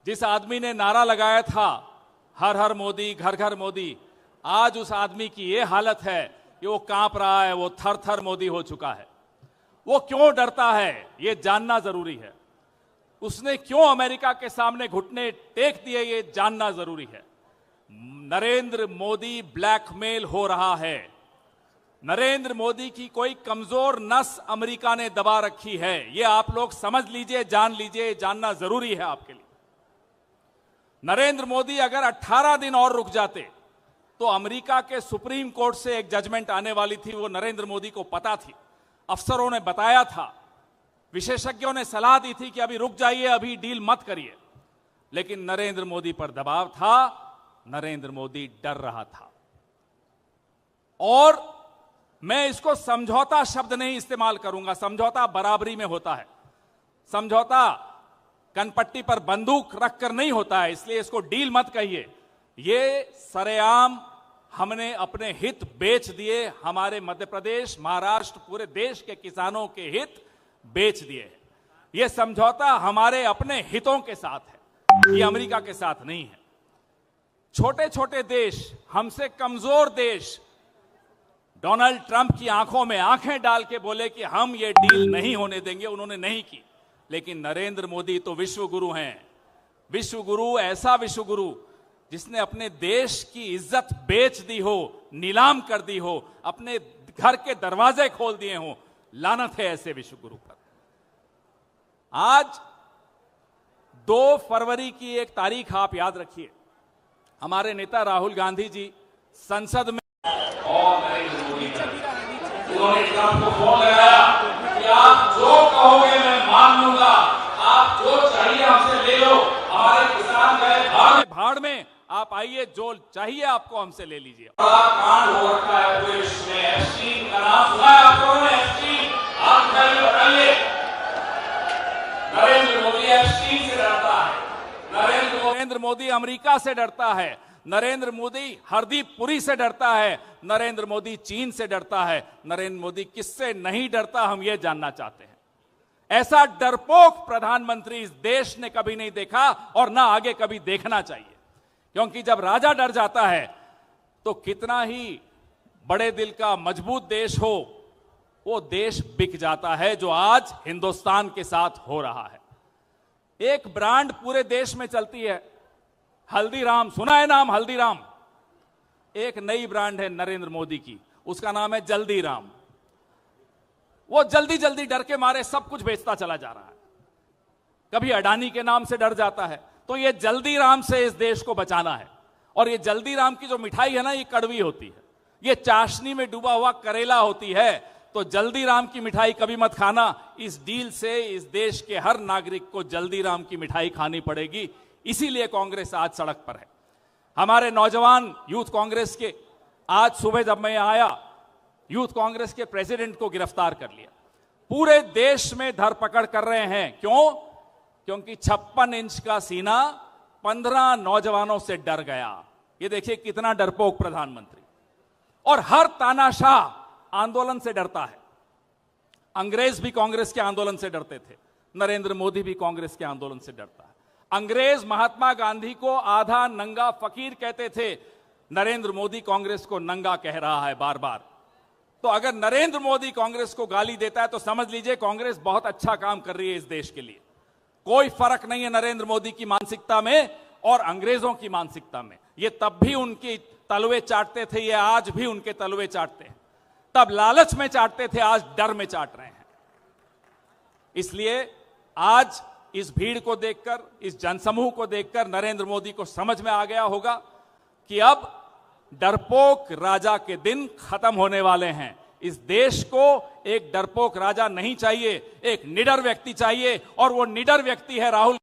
जिस आदमी ने नारा लगाया था हर हर मोदी घर घर मोदी, आज उस आदमी की ये हालत है कि वो कांप रहा है, वो थर थर मोदी हो चुका है। वो क्यों डरता है ये जानना जरूरी है। उसने क्यों अमेरिका के सामने घुटने टेक दिए ये जानना जरूरी है। नरेंद्र मोदी ब्लैकमेल हो रहा है। नरेंद्र मोदी की कोई कमजोर नस अमेरिका ने दबा रखी है। ये आप लोग समझ लीजिए, जान लीजिए, जानना जरूरी है आपके लिए। नरेंद्र मोदी अगर 18 दिन और रुक जाते तो अमेरिका के सुप्रीम कोर्ट से एक जजमेंट आने वाली थी, वो नरेंद्र मोदी को पता थी, अफसरों ने बताया था, विशेषज्ञों ने सलाह दी थी कि अभी रुक जाइए, अभी डील मत करिए। लेकिन नरेंद्र मोदी पर दबाव था, नरेंद्र मोदी डर रहा था। और मैं इसको समझौता शब्द नहीं इस्तेमाल करूंगा, समझौता बराबरी में होता है, समझौता कनपट्टी पर बंदूक रखकर नहीं होता है, इसलिए इसको डील मत कहिए। ये सरेआम हमने अपने हित बेच दिए, हमारे मध्य प्रदेश, महाराष्ट्र, पूरे देश के किसानों के हित बेच दिए। यह समझौता हमारे अपने हितों के साथ है, ये अमेरिका के साथ नहीं है। छोटे छोटे देश, हमसे कमजोर देश डोनाल्ड ट्रंप की आंखों में आंखें डाल के बोले कि हम ये डील नहीं होने देंगे, उन्होंने नहीं की। लेकिन नरेंद्र मोदी तो विश्व गुरु हैं, विश्व गुरु, ऐसा विश्व गुरु जिसने अपने देश की इज्जत बेच दी हो, नीलाम कर दी हो, अपने घर के दरवाजे खोल दिए हो। लानत है ऐसे विश्व गुरु पर। आज 2 फरवरी की एक तारीख आप याद रखिए, हमारे नेता राहुल गांधी जी संसद में और नरेंद्र मोदी उन्होंने ट्रंप को फोन लगाया कि आप जो कहोगे मैं मान लूंगा, आप जो चाहिए हमसे ले लो, हमारे किसान गए भाड़ में, आप आइए, जो चाहिए आपको हमसे ले लीजिए। बड़ा कांड हो रखा है पूरे विश्व में। एप्स्टीन का नाम सुना है आप लोगों ने? एप्स्टीन, आप बताइए। नरेंद्र मोदी एप्स्टीन से डरता है, नरेंद्र मोदी अमेरिका से डरता है, नरेंद्र मोदी हरदीप पुरी से डरता है, नरेंद्र मोदी चीन से डरता है। नरेंद्र मोदी किससे नहीं डरता, हम यह जानना चाहते हैं। ऐसा डरपोक प्रधानमंत्री इस देश ने कभी नहीं देखा और ना आगे कभी देखना चाहिए। क्योंकि जब राजा डर जाता है तो कितना ही बड़े दिल का मजबूत देश हो, वो देश बिक जाता है, जो आज हिंदुस्तान के साथ हो रहा है। एक ब्रांड पूरे देश में चलती है, हल्दीराम, सुना है नाम हल्दीराम? एक नई ब्रांड है नरेंद्र मोदी की, उसका नाम है जल्दीराम। वो जल्दी जल्दी डर के मारे सब कुछ बेचता चला जा रहा है। कभी अडानी के नाम से डर जाता है, तो ये जल्दीराम से इस देश को बचाना है। और ये जल्दीराम की जो मिठाई है ना, ये कड़वी होती है, ये चाशनी में डूबा हुआ करेला होती है। तो जल्दीराम की मिठाई कभी मत खाना। इस डील से इस देश के हर नागरिक को जल्दीराम की मिठाई खानी पड़ेगी। इसीलिए कांग्रेस आज सड़क पर है। हमारे नौजवान यूथ कांग्रेस के, आज सुबह जब मैं आया, यूथ कांग्रेस के प्रेसिडेंट को गिरफ्तार कर लिया। पूरे देश में धरपकड़ कर रहे हैं। क्यों? क्योंकि 56 इंच का सीना 15 नौजवानों से डर गया। ये देखिए कितना डरपोक प्रधानमंत्री। और हर तानाशाह आंदोलन से डरता है। अंग्रेज भी कांग्रेस के आंदोलन से डरते थे, नरेंद्र मोदी भी कांग्रेस के आंदोलन से डरता है। अंग्रेज महात्मा गांधी को आधा नंगा फकीर कहते थे, नरेंद्र मोदी कांग्रेस को नंगा कह रहा है बार बार। तो अगर नरेंद्र मोदी कांग्रेस को गाली देता है तो समझ लीजिए कांग्रेस बहुत अच्छा काम कर रही है इस देश के लिए। कोई फर्क नहीं है नरेंद्र मोदी की मानसिकता में और अंग्रेजों की मानसिकता में। ये तब भी उनकी तलवे चाटते थे, ये आज भी उनके तलवे चाटते हैं। तब लालच में चाटते थे, आज डर में चाट रहे हैं। इसलिए आज इस भीड़ को देखकर, इस जनसमूह को देखकर नरेंद्र मोदी को समझ में आ गया होगा कि अब डरपोक राजा के दिन खत्म होने वाले हैं। इस देश को एक डरपोक राजा नहीं चाहिए, एक निडर व्यक्ति चाहिए, और वो निडर व्यक्ति है राहुल